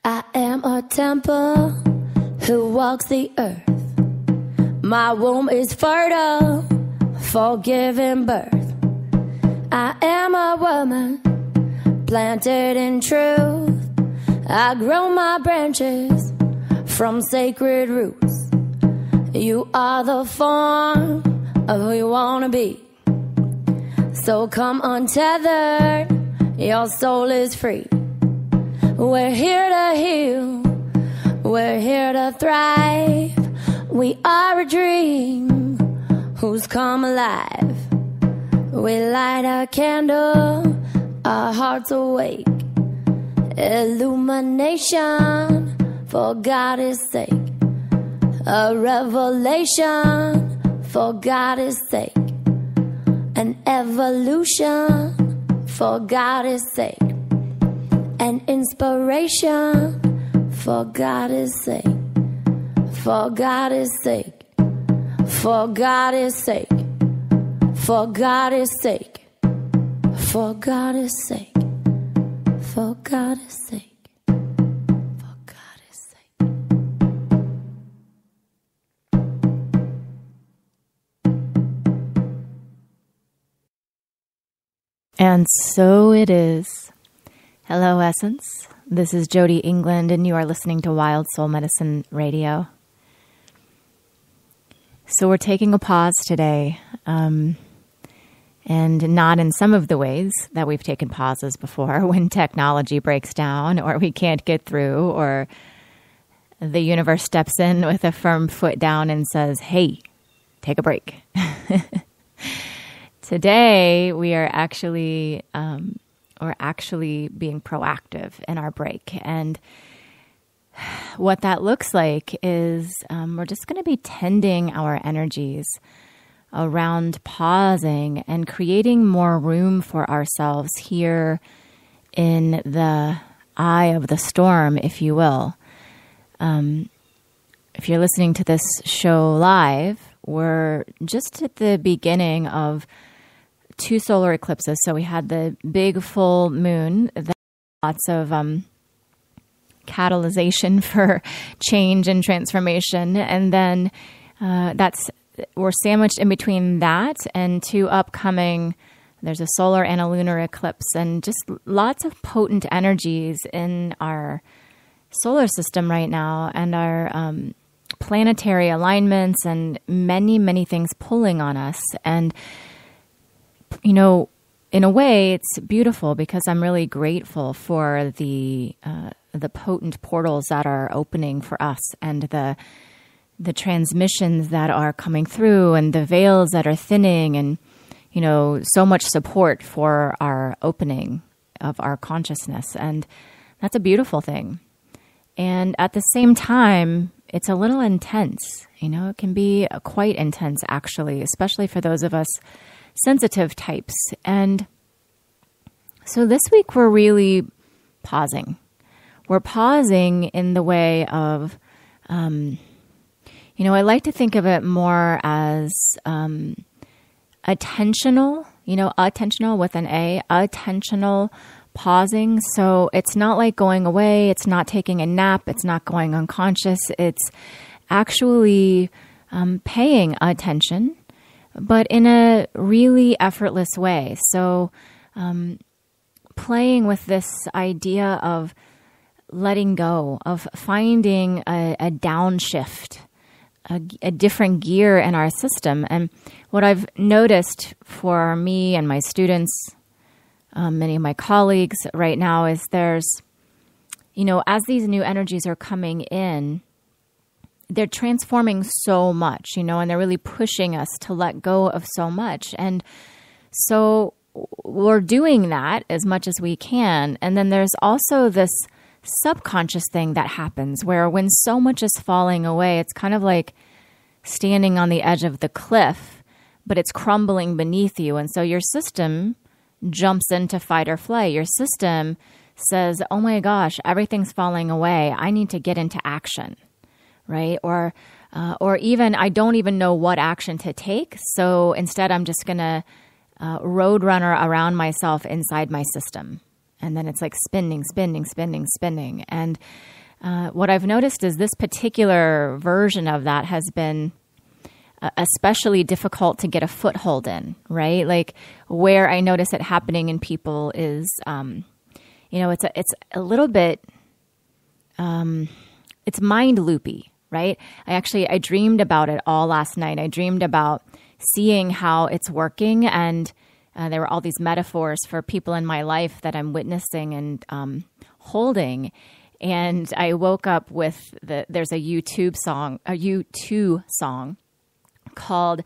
I am a temple who walks the earth. My womb is fertile for giving birth. I am a woman planted in truth. I grow my branches from sacred roots. You are the form of who you wanna be. So come untethered, your soul is free. We're here to heal, we're here to thrive. We are a dream who's come alive. We light a candle, our hearts awake. Illumination for God's sake. A revelation for God's sake. An evolution for God's sake. An inspiration for God's sake. For God's sake. For God's sake. For God's sake. For God's sake. For God's sake. For God's sake. And so it is. Hello, Essence. This is Jody England, and you are listening to Wild Soul Medicine Radio. So we're taking a pause today, and not in some of the ways that we've taken pauses before, when technology breaks down, or we can't get through, or the universe steps in with a firm foot down and says, hey, take a break. Today, we are actually being proactive in our break. And what that looks like is we're just going to be tending our energies around pausing and creating more room for ourselves here in the eye of the storm, if you will. If you're listening to this show live, we're just at the beginning of 2 solar eclipses. So we had the big full moon, lots of catalyzation for change and transformation. And then we're sandwiched in between that and 2 upcoming, there's a solar and a lunar eclipse, and just lots of potent energies in our solar system right now, and our planetary alignments, and many, many things pulling on us. And you know, in a way, it's beautiful because I'm really grateful for the potent portals that are opening for us, and the transmissions that are coming through, and the veils that are thinning, and you know, so much support for our opening of our consciousness, and that's a beautiful thing. And at the same time, it's a little intense. You know, it can be quite intense, actually, especially for those of us sensitive types. And so this week we're really pausing. We're pausing in the way of, I like to think of it more as attentional, attentional with an A, attentional pausing. So it's not like going away. It's not taking a nap. It's not going unconscious. It's actually paying attention, but in a really effortless way. So playing with this idea of letting go, of finding a downshift, a different gear in our system. And what I've noticed for me and my students, many of my colleagues right now, is there's, as these new energies are coming in, they're transforming so much, and they're really pushing us to let go of so much. And so we're doing that as much as we can. And then there's also this subconscious thing that happens where when so much is falling away, it's kind of like standing on the edge of the cliff, but it's crumbling beneath you. And so your system jumps into fight or flight. Your system says, oh my gosh, everything's falling away. I need to get into action. Right? Or even I don't even know what action to take. So instead, I'm just going to roadrunner around myself inside my system. And then it's like spinning, spinning, spinning, spinning. And what I've noticed is this particular version of that has been especially difficult to get a foothold in, right? Like where I notice it happening in people is, it's a little bit, it's mind loopy, right? I dreamed about it all last night. I dreamed about seeing how it's working, and there were all these metaphors for people in my life that I'm witnessing and holding. And I woke up with there's a U2 song called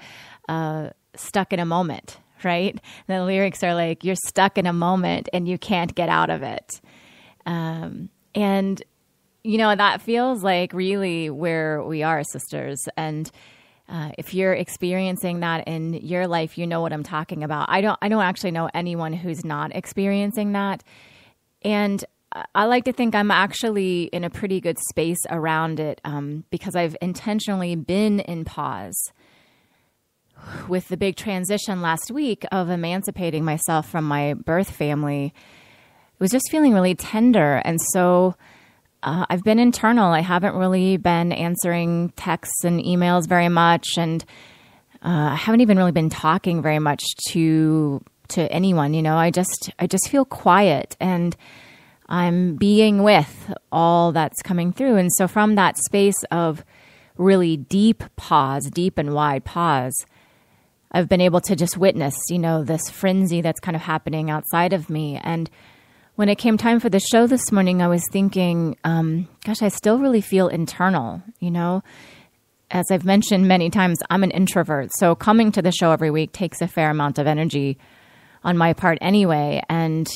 Stuck in a Moment, right? The lyrics are like, you're stuck in a moment and you can't get out of it. And, that feels like really where we are, sisters. And if you're experiencing that in your life, you know what I'm talking about. I don't actually know anyone who's not experiencing that. And I like to think I'm actually in a pretty good space around it because I've intentionally been in pause with the big transition last week of emancipating myself from my birth family. It was just feeling really tender. And so I've been internal. I haven't really been answering texts and emails very much. And I haven't even really been talking very much to anyone. I just feel quiet, and I'm being with all that's coming through. And so from that space of really deep pause, deep and wide pause, I've been able to just witness, this frenzy that's kind of happening outside of me. And when it came time for the show this morning, I was thinking, gosh, I still really feel internal, As I've mentioned many times, I'm an introvert. So coming to the show every week takes a fair amount of energy on my part anyway. And,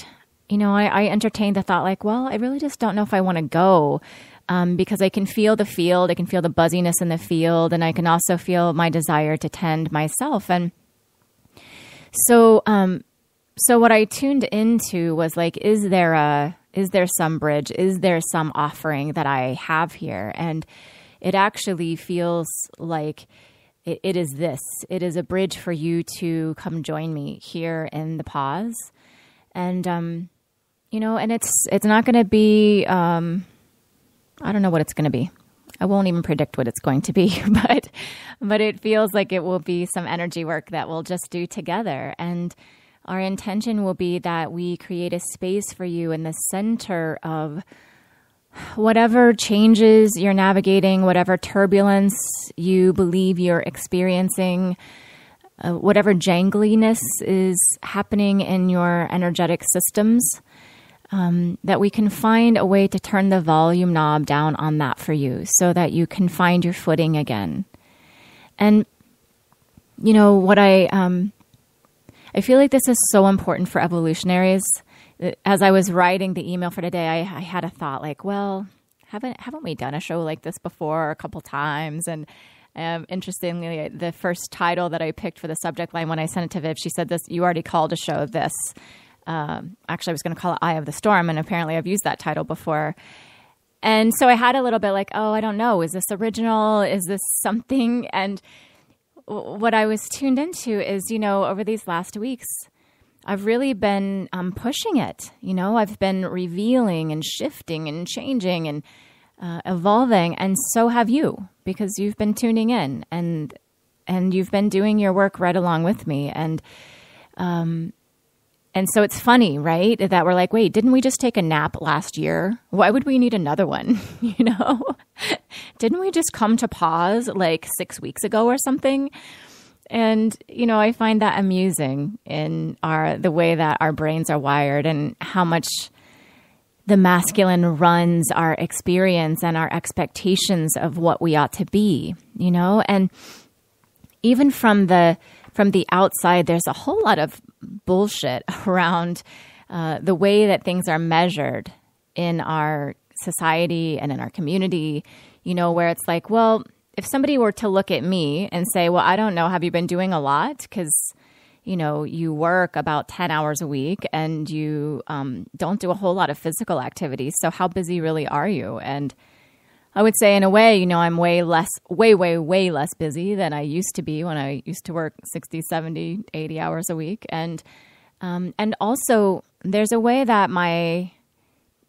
I entertained the thought like, well, I really just don't know if I want to go because I can feel the field. I can feel the buzziness in the field. And I can also feel my desire to tend myself. And so what I tuned into was like, is there some bridge? Is there some offering that I have here? And it actually feels like it is this. It is a bridge for you to come join me here in the pause. And, and it's not going to be, I don't know what it's going to be. I won't even predict what it's going to be, but it feels like it will be some energy work that we'll just do together. And our intention will be that we create a space for you in the center of whatever changes you're navigating, whatever turbulence you believe you're experiencing, whatever jangliness is happening in your energetic systems, that we can find a way to turn the volume knob down on that for you so that you can find your footing again. And, what I feel like this is so important for evolutionaries. As I was writing the email for today, I had a thought like, well, haven't we done a show like this before a couple times? And interestingly, the first title that I picked for the subject line when I sent it to Viv, she said, "This you already called a show this." Actually, I was going to call it Eye of the Storm, and apparently I've used that title before. And so I had a little bit like, oh, I don't know. Is this original? Is this something? And what I was tuned into is, over these last weeks, I've really been pushing it. I've been revealing and shifting and changing and evolving. And so have you, because you've been tuning in and you've been doing your work right along with me. And so it's funny, right? That we're like, wait, didn't we just take a nap last year? Why would we need another one? Didn't we just come to pause like 6 weeks ago or something? And, I find that amusing in the way that our brains are wired and how much the masculine runs our experience and our expectations of what we ought to be, and even from the outside, there's a whole lot of bullshit around the way that things are measured in our society and in our community, where it's like, well, if somebody were to look at me and say, well, I don't know, have you been doing a lot? Because, you work about 10 hours a week and you don't do a whole lot of physical activity. So how busy really are you? And I would say in a way, I'm way less busy than I used to be when I used to work 60, 70, 80 hours a week. And also there's a way that my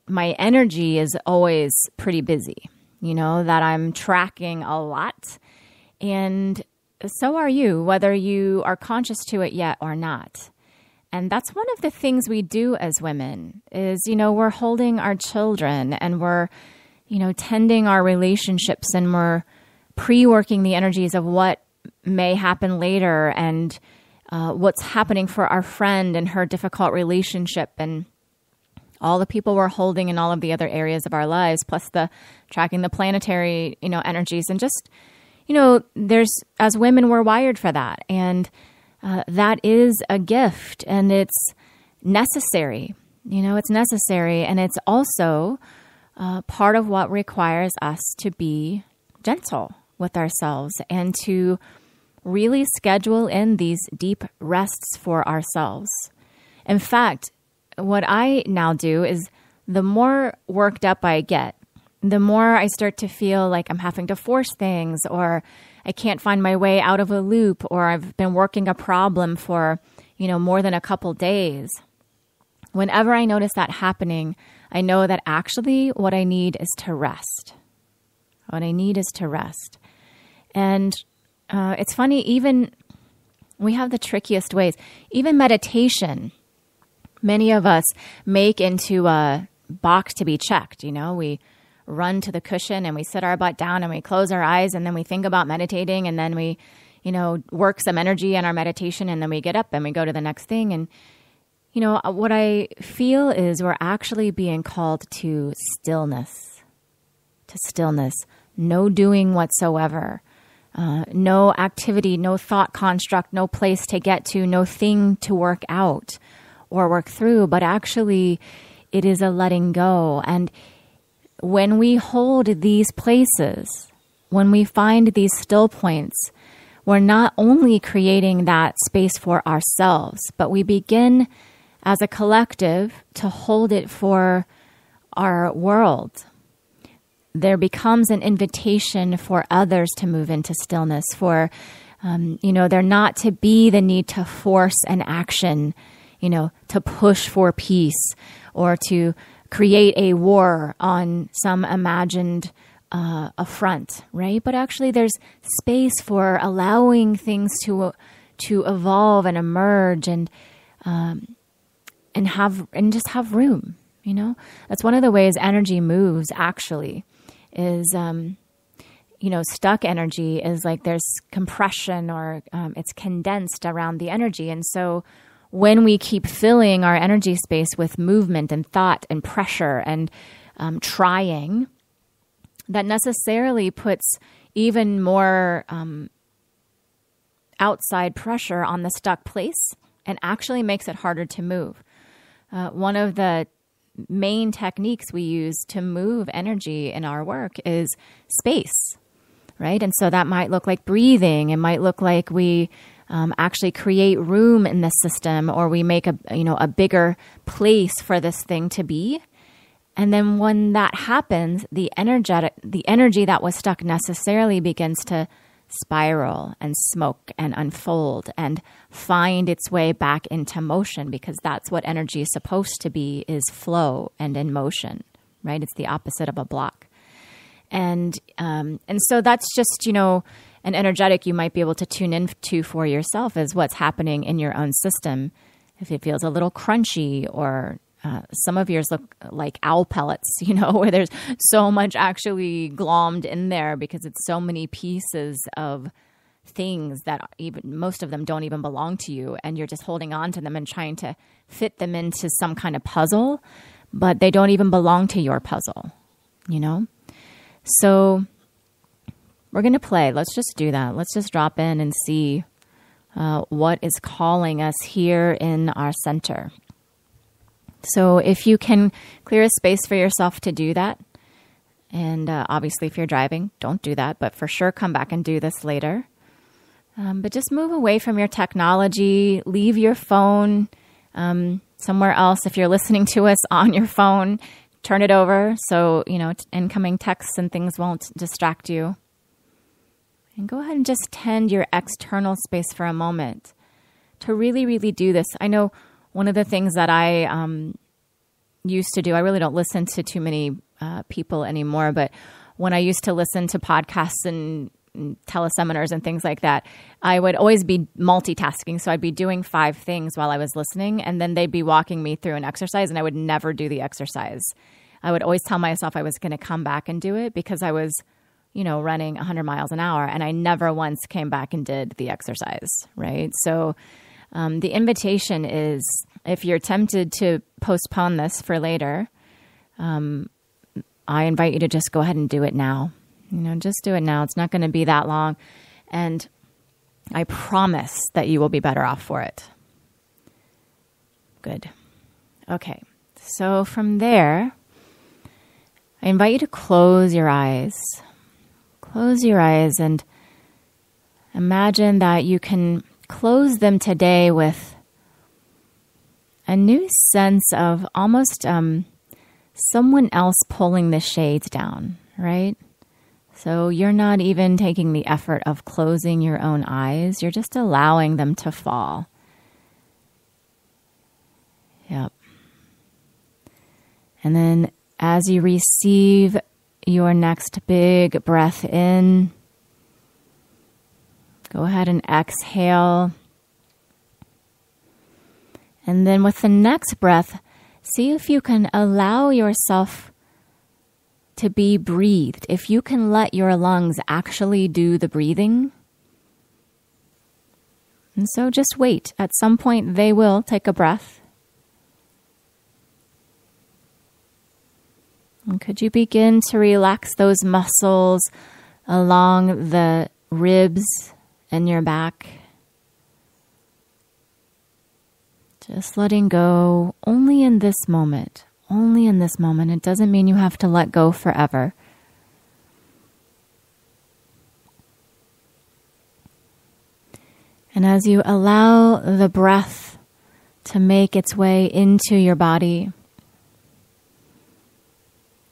energy is always pretty busy, that I'm tracking a lot. And so are you, whether you are conscious to it yet or not. And that's one of the things we do as women is, we're holding our children and we're, tending our relationships and we're pre-working the energies of what may happen later and what's happening for our friend and her difficult relationship and all the people we're holding in all of the other areas of our lives, plus the tracking the planetary, energies. And just, as women, we're wired for that. And that is a gift and it's necessary. It's necessary. And it's also part of what requires us to be gentle with ourselves and to really schedule in these deep rests for ourselves. In fact, what I now do is the more worked up I get, the more I start to feel like I'm having to force things or I can't find my way out of a loop or I've been working a problem for, more than a couple days. Whenever I notice that happening, I know that actually what I need is to rest. What I need is to rest. And it's funny, even we have the trickiest ways. Even meditation, many of us make into a box to be checked. We run to the cushion and we sit our butt down and we close our eyes and then we think about meditating and then we, work some energy in our meditation and then we get up and we go to the next thing. And, what I feel is we're actually being called to stillness, no doing whatsoever. No activity, no thought construct, no place to get to, no thing to work out or work through, but actually it is a letting go. And when we hold these places, when we find these still points, we're not only creating that space for ourselves, but we begin as a collective to hold it for our world. There becomes an invitation for others to move into stillness, for, there not to be the need to force an action, to push for peace or to create a war on some imagined affront, right? But actually there's space for allowing things to evolve and emerge and just have room, That's one of the ways energy moves actually. Is, stuck energy is like there's compression or it's condensed around the energy. And so when we keep filling our energy space with movement and thought and pressure and trying, that necessarily puts even more outside pressure on the stuck place and actually makes it harder to move. One of the main techniques we use to move energy in our work is space, right? And so that might look like breathing. It might look like we actually create room in the system, or we make a bigger place for this thing to be. And then when that happens, the energy that was stuck necessarily begins to spiral and smoke and unfold and find its way back into motion, because that's what energy is supposed to be, is flow and in motion, right? It's the opposite of a block. And so that's just, an energetic you might be able to tune into for yourself, is what's happening in your own system. If it feels a little crunchy, or some of yours look like owl pellets, where there's so much actually glommed in there because it's so many pieces of things that even most of them don't even belong to you, and you're just holding on to them and trying to fit them into some kind of puzzle, but they don't even belong to your puzzle, So we're going to play. Let's just do that. Let's just drop in and see what is calling us here in our center. So if you can clear a space for yourself to do that, and obviously if you're driving, don't do that, but for sure come back and do this later. But just move away from your technology, leave your phone somewhere else. If you're listening to us on your phone, turn it over so, incoming texts and things won't distract you. And go ahead and just tend your external space for a moment to really, really do this. I know one of the things that I used to do, I really don't listen to too many people anymore, but when I used to listen to podcasts and teleseminars and things like that, I would always be multitasking. So I'd be doing 5 things while I was listening, and then they'd be walking me through an exercise, and I would never do the exercise. I would always tell myself I was going to come back and do it because I was, running 100 miles an hour, and I never once came back and did the exercise, right? So the invitation is, if you're tempted to postpone this for later, I invite you to just go ahead and do it now. Just do it now. It's not going to be that long. And I promise that you will be better off for it. Good. Okay. So from there, I invite you to close your eyes. Close your eyes and imagine that you can close them today with a new sense of almost someone else pulling the shades down, right? So you're not even taking the effort of closing your own eyes. You're just allowing them to fall. Yep. And then as you receive your next big breath in, go ahead and exhale. And then with the next breath, see if you can allow yourself to be breathed. If you can let your lungs actually do the breathing. And so just wait. At some point they will take a breath. And could you begin to relax those muscles along the ribs and your back? Just letting go only in this moment. Only in this moment. It doesn't mean you have to let go forever. And as you allow the breath to make its way into your body,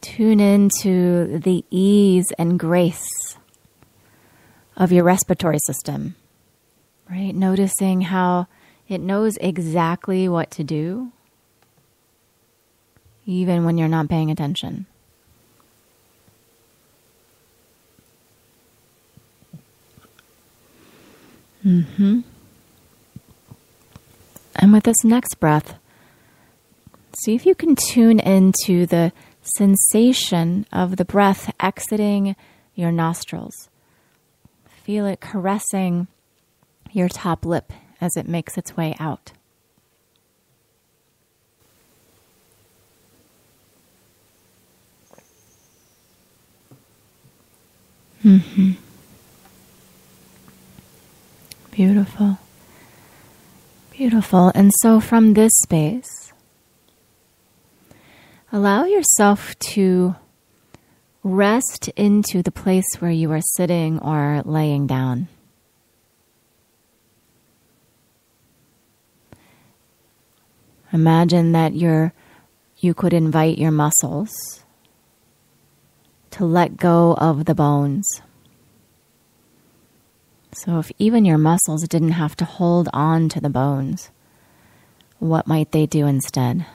tune into the ease and grace of your respiratory system, right? Noticing how it knows exactly what to do, even when you're not paying attention. And with this next breath, see if you can tune into the sensation of the breath exiting your nostrils. Feel it caressing your top lip as it makes its way out. Beautiful. Beautiful. And so from this space, allow yourself to rest into the place where you are sitting or laying down. Imagine that you could invite your muscles to let go of the bones. So if even your muscles didn't have to hold on to the bones, what might they do instead?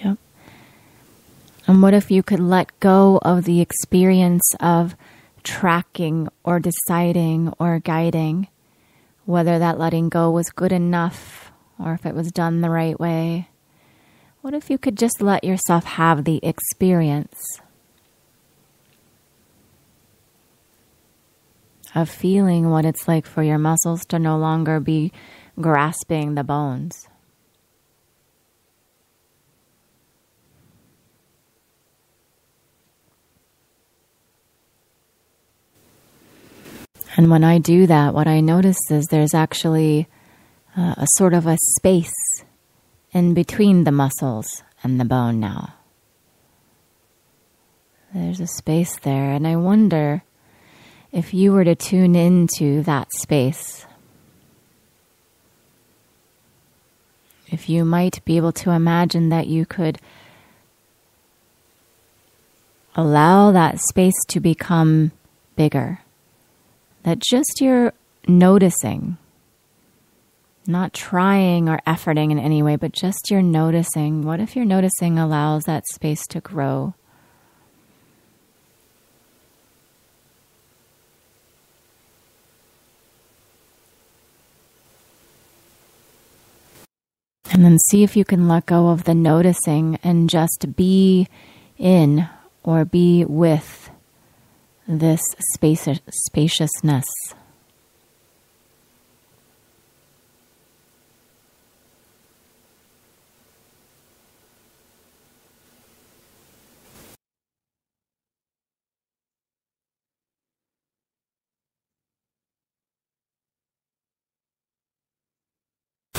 Yep. And what if you could let go of the experience of tracking or deciding or guiding whether that letting go was good enough or if it was done the right way? What if you could just let yourself have the experience of feeling what it's like for your muscles to no longer be grasping the bones? And when I do that, what I notice is there's actually a sort of a space in between the muscles and the bone now. There's a space there, and I wonder if you were to tune into that space, if you might be able to imagine that you could allow that space to become bigger. That just you're noticing, not trying or efforting in any way, but just you're noticing. What if your noticing allows that space to grow? And then see if you can let go of the noticing and just be in or be with this spaciousness.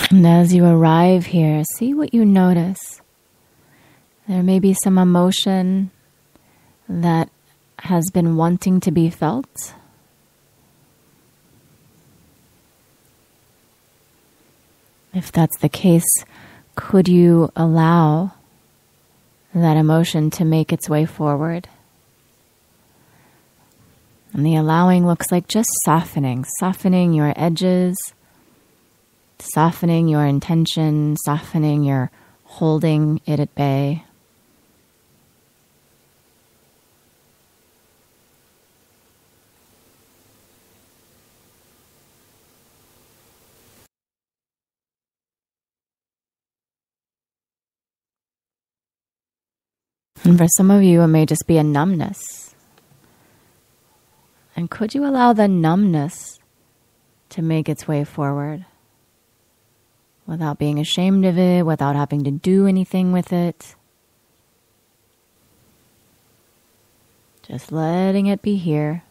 And as you arrive here, see what you notice. There may be some emotion that has been wanting to be felt. If that's the case, could you allow that emotion to make its way forward? And the allowing looks like just softening your edges, softening your intention, softening your holding it at bay. And for some of you, it may just be a numbness. And could you allow the numbness to make its way forward without being ashamed of it, without having to do anything with it? Just letting it be here.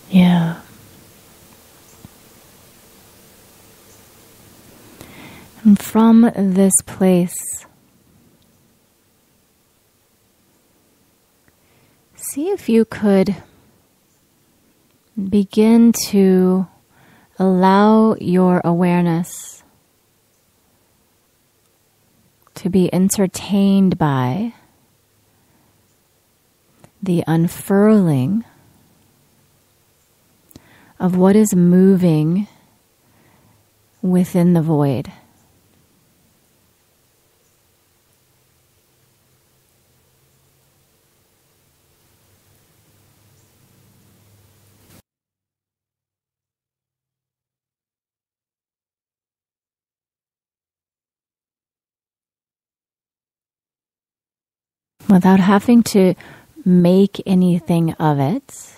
Yeah. And from this place, see if you could begin to allow your awareness to be entertained by the unfurling of what is moving within the void. Without having to make anything of it.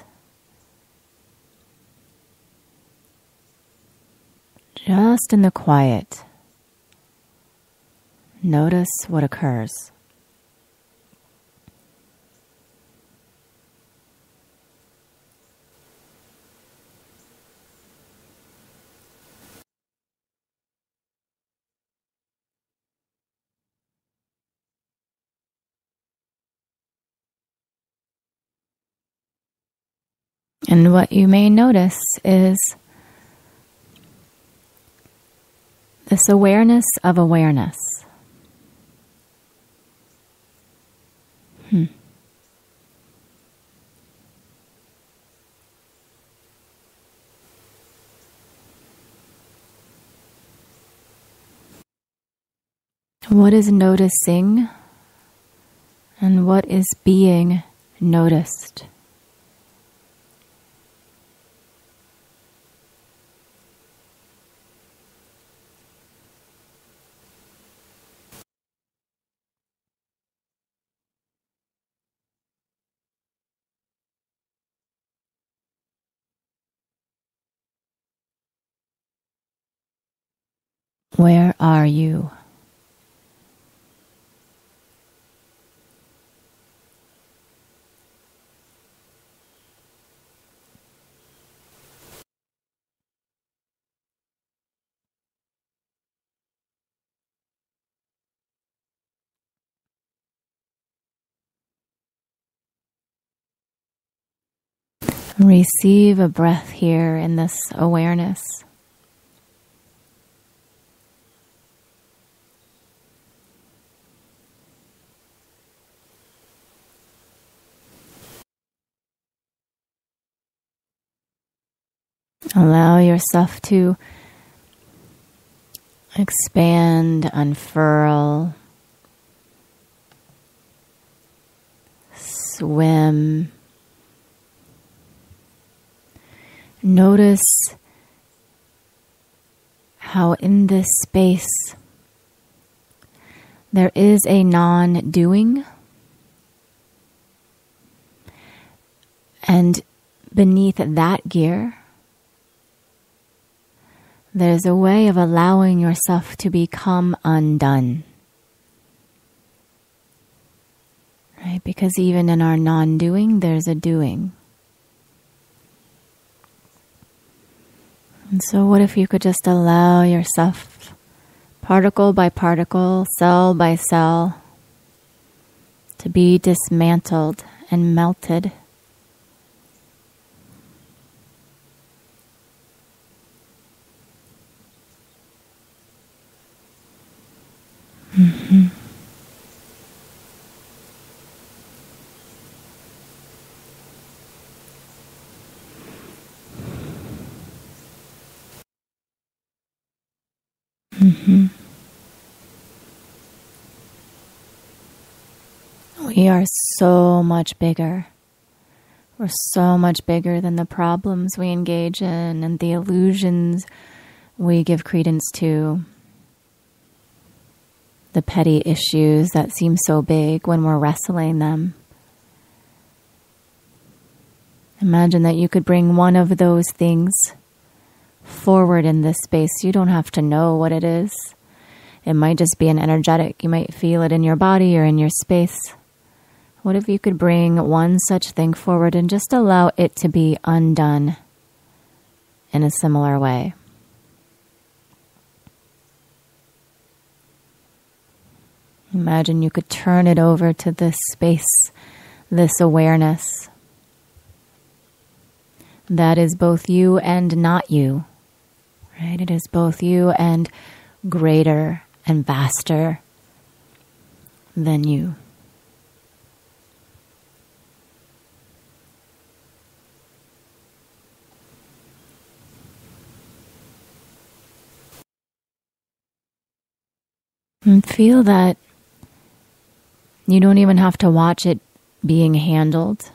Just in the quiet, notice what occurs. And what you may notice is this awareness of awareness. What is noticing and what is being noticed? Where are you? Receive a breath here in this awareness. Allow yourself to expand, unfurl, swim. Notice how in this space there is a non-doing, and beneath that gear there's a way of allowing yourself to become undone. Right? Because even in our non-doing, there's a doing. And so what if you could just allow yourself, particle by particle, cell by cell, to be dismantled and melted. Mm-hmm. Mm-hmm. We are so much bigger. We're so much bigger than the problems we engage in and the illusions we give credence to. The petty issues that seem so big when we're wrestling them. Imagine that you could bring one of those things forward in this space. You don't have to know what it is. It might just be an energetic. You might feel it in your body or in your space. What if you could bring one such thing forward and just allow it to be undone in a similar way? Imagine you could turn it over to this space, this awareness that is both you and not you, right? It is both you and greater and vaster than you. And feel that you don't even have to watch it being handled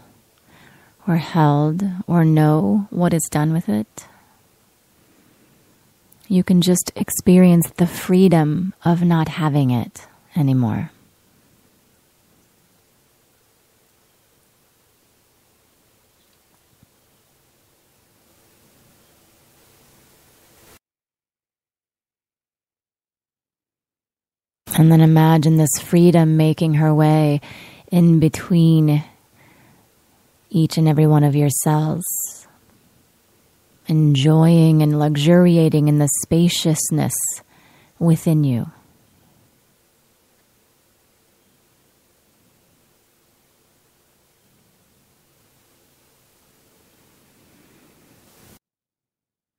or held or know what is done with it. You can just experience the freedom of not having it anymore. And then imagine this freedom making her way in between each and every one of your cells, enjoying and luxuriating in the spaciousness within you.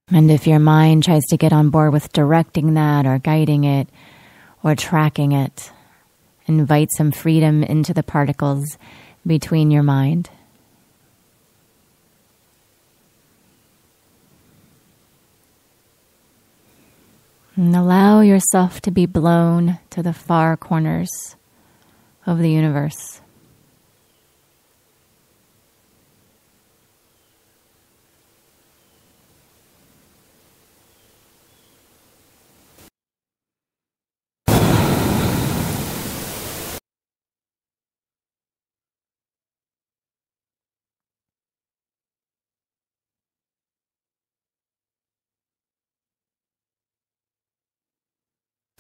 And if your mind tries to get on board with directing that or guiding it or tracking it, invite some freedom into the particles between your mind. And allow yourself to be blown to the far corners of the universe.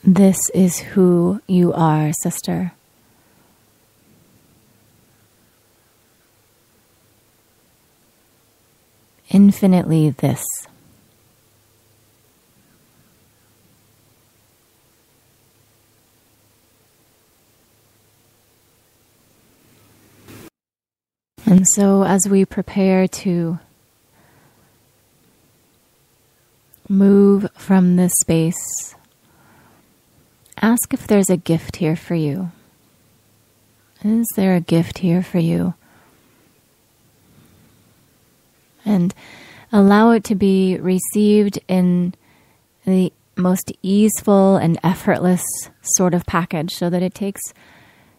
This is who you are, sister. Infinitely this. And so as we prepare to move from this space, ask if there's a gift here for you. Is there a gift here for you? And allow it to be received in the most easeful and effortless sort of package, so that it takes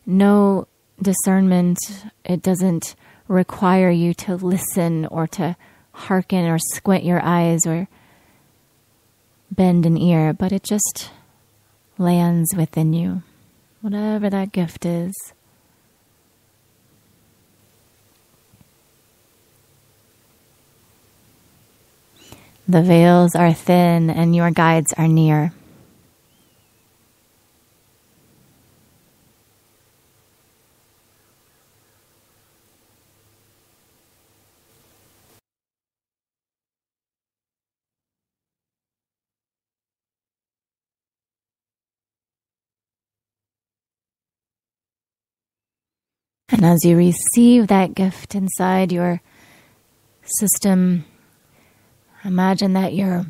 no discernment. It doesn't require you to listen or to hearken or squint your eyes or bend an ear, but it just lands within you, whatever that gift is. The veils are thin and your guides are near. And as you receive that gift inside your system, imagine that your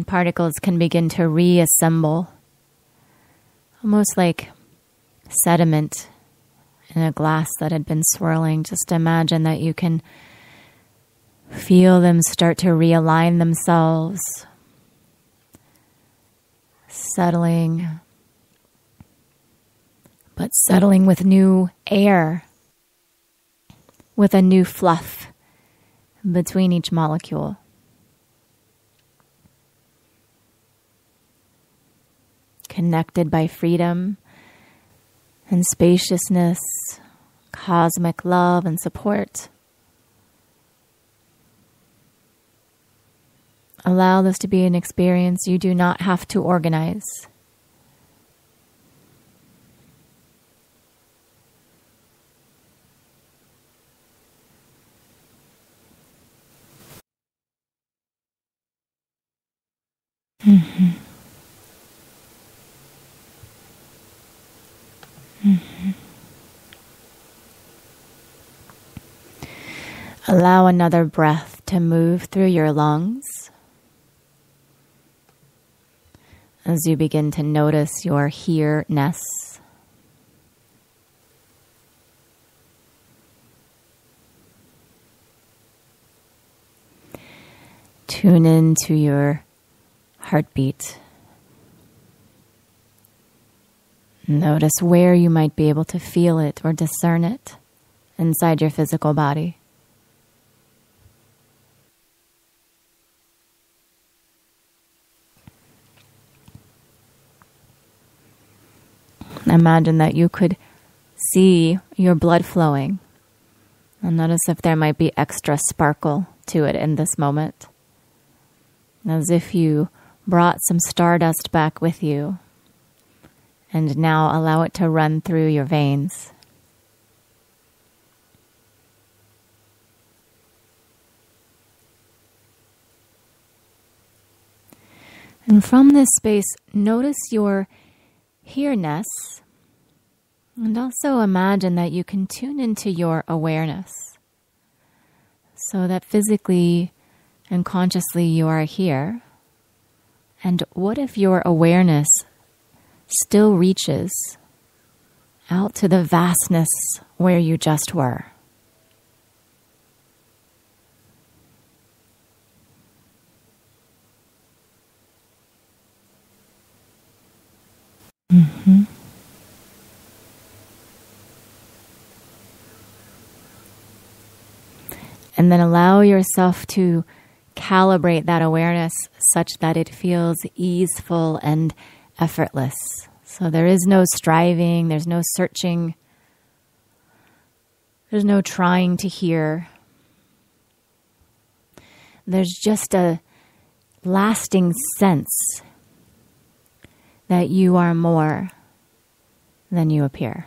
particles can begin to reassemble, almost like sediment in a glass that had been swirling. Just imagine that you can feel them start to realign themselves, settling, but settling with new air, with a new fluff between each molecule. Connected by freedom and spaciousness, cosmic love and support. Allow this to be an experience you do not have to organize. Mm-hmm. Mm-hmm. Allow another breath to move through your lungs as you begin to notice your here-ness. Tune into your heartbeat. Notice where you might be able to feel it or discern it inside your physical body. Imagine that you could see your blood flowing, and notice if there might be extra sparkle to it in this moment, as if you brought some stardust back with you, and now allow it to run through your veins. And from this space, notice your here-ness, and also imagine that you can tune into your awareness, so that physically and consciously you are here. And what if your awareness still reaches out to the vastness where you just were? Mm-hmm. And then allow yourself to calibrate that awareness such that it feels easeful and effortless. So there is no striving, there's no searching, there's no trying to hear. There's just a lasting sense that you are more than you appear.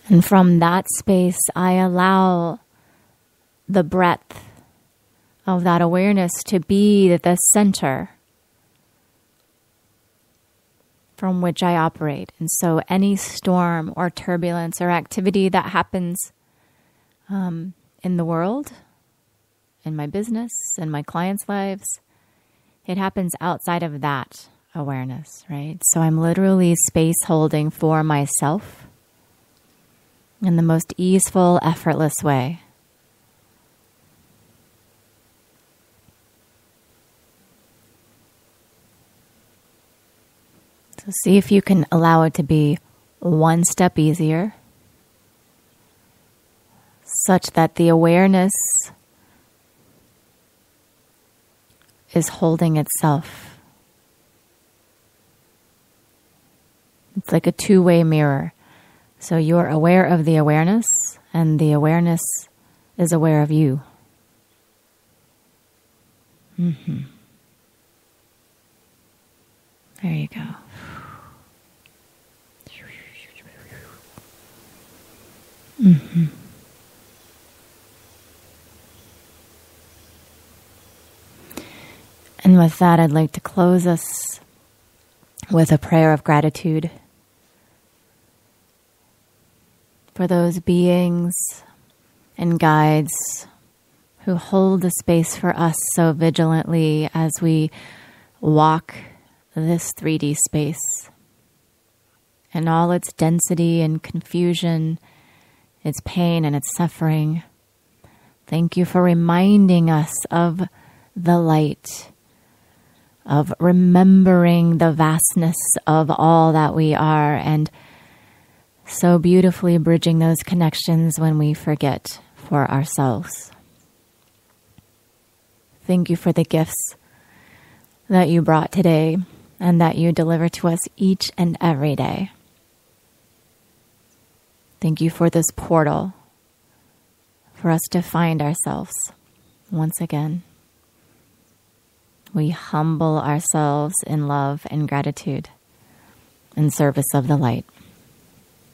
And from that space, I allow the breadth of that awareness to be the center from which I operate. And so any storm or turbulence or activity that happens in the world, in my business, in my clients' lives, it happens outside of that awareness, right? So I'm literally space holding for myself in the most easeful, effortless way. So see if you can allow it to be one step easier, such that the awareness is holding itself. It's like a two-way mirror. So you're aware of the awareness, and the awareness is aware of you. Mm-hmm. There you go. Mm-hmm. And with that, I'd like to close us with a prayer of gratitude for those beings and guides who hold the space for us so vigilantly as we walk this 3D space and all its density and confusion, its pain and its suffering. Thank you for reminding us of the light, of remembering the vastness of all that we are, and so beautifully bridging those connections when we forget for ourselves. Thank you for the gifts that you brought today and that you deliver to us each and every day. Thank you for this portal for us to find ourselves once again. We humble ourselves in love and gratitude in service of the light.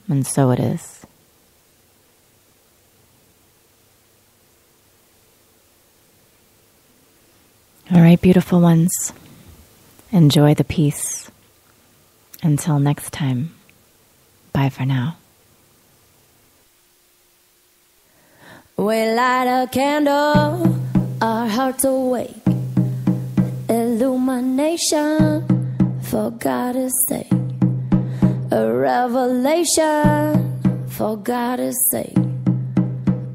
And so it is. All right, beautiful ones. Enjoy the peace. Until next time. Bye for now. We light a candle, our hearts awake. Illumination for God's sake. A revelation for God's sake.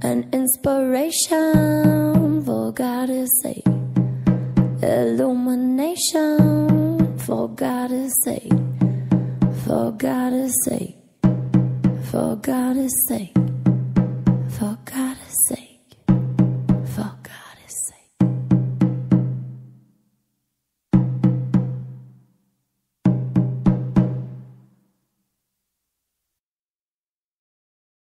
An inspiration for God's sake. Illumination for God's sake. For God's sake. For God's sake.